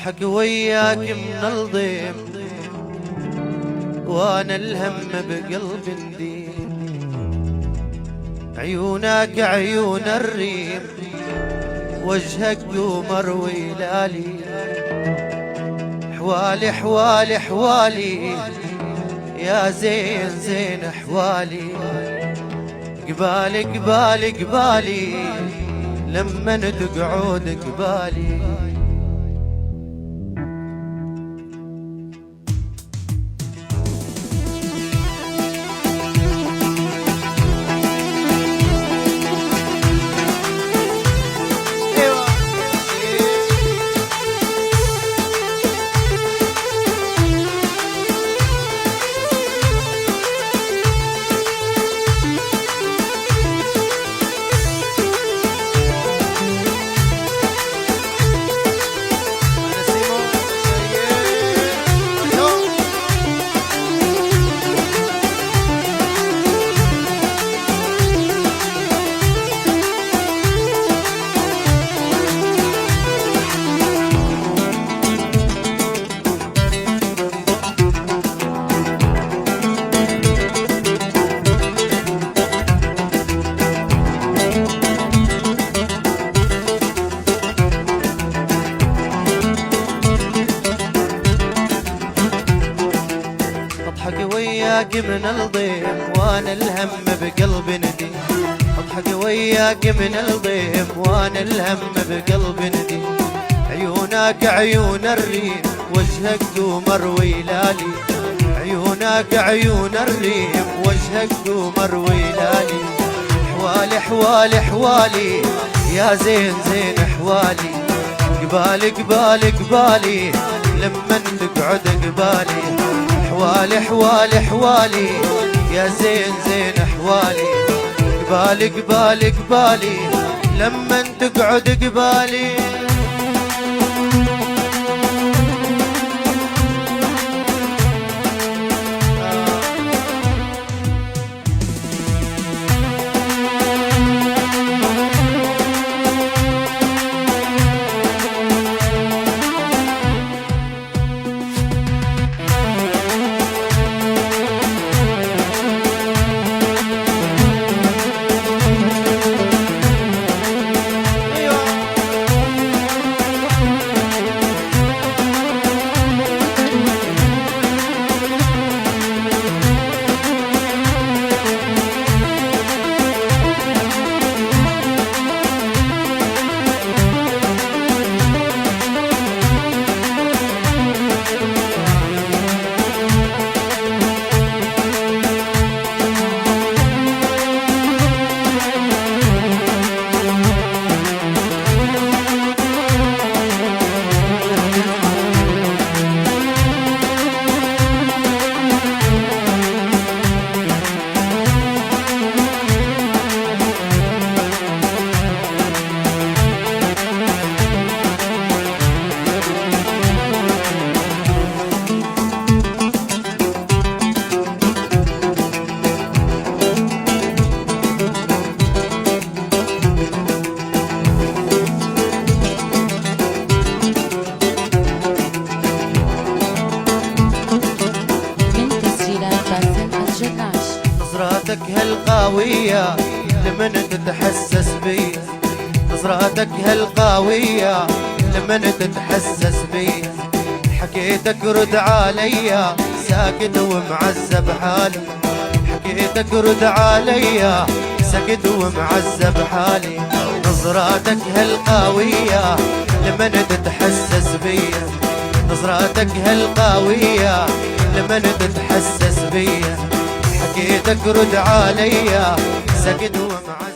اضحك وياك من الضيم وانا الهم بقلب نديم. عيونك عيون الريم وجهك قمر ويلالي. حوالي حوالي حوالي يا زين زين حوالي. قبالي قبالي قبالي لمن تقعد قبالي. اضحك وياك من الضيم وانا الهم بقلب ندي. اضحك وياك من الضيم وانا الهم بقلب ندي. عيونك عيون الريم وجهك قمر ويلالي. عيونك عيون الريم وجهك قمر ويلالي. حوالي حوالي حوالي يا زين زين حوالي. قبالي قبالي قبالي لمن تقعد قبالي. حوالي حوالي حوالي يا زين زين حوالي. قبالي قبالي قبالي لمن تقعد قبالي. نظراتك هالقاوية لمن تتحسس بي. نظراتك هالقاوية لمن تتحسس بي. حكيتك رد عليا ساكت ومعذب حالي. حكيتك رد عليا ساكت ومعذب حالي. نظراتك هالقاوية لمن تتحسس بي. نظراتك هالقاوية لمن تتحسس بي. حكيتك رد عليا سكت ومعذب.